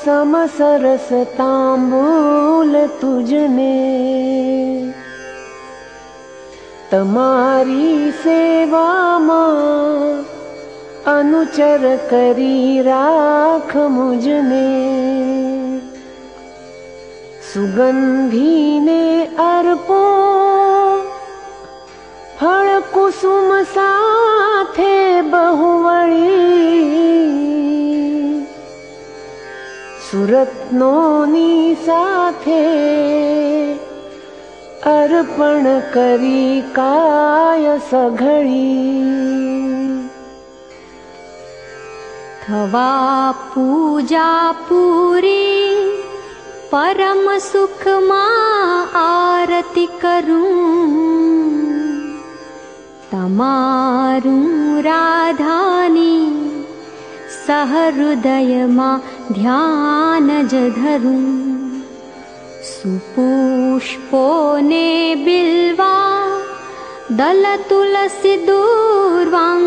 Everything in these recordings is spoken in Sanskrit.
समसरस तांबूल तुझने, तमारी सेवामां अनुचर करी राख मुझने। सुगंधीने अर्पो फल कुसुम साथे बहुवड़ी, सुरत्नोनी साथे अर्पण करी काय सघड़ी। थवा पूजा पूरी परम सुख मां आरती करूं, तमारूं राधानी सहृदय मां ध्यान ज धरूं। सुपुष्पोने बिल्वा दल तुलसी दूर्वांकुरतणी,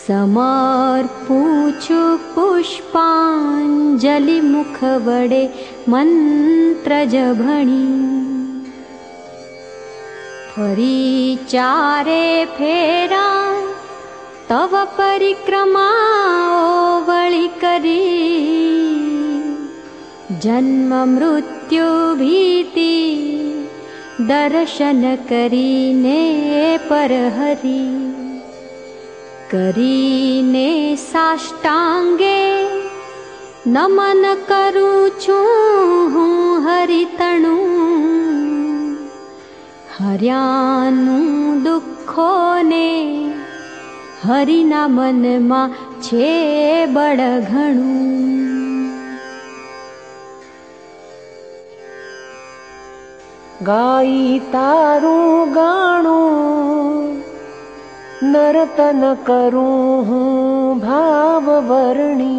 समर्पूछु पुष्पांजलि मुख वडे मंत्र जभणी। फरी चारे फेरा तव परिक्रमा ओवळी करी, जन्म मृत्यु भीति दर्शन करीने परहरी। करीने साष्टांगे नमन करूं छूं हूँ हरितणुं, हर्यानु दुखोने हरिना मनमा छे बड़ घणुं। गाई तारूं गाणुं नर्तन करूं हूँ भाव वर्णी,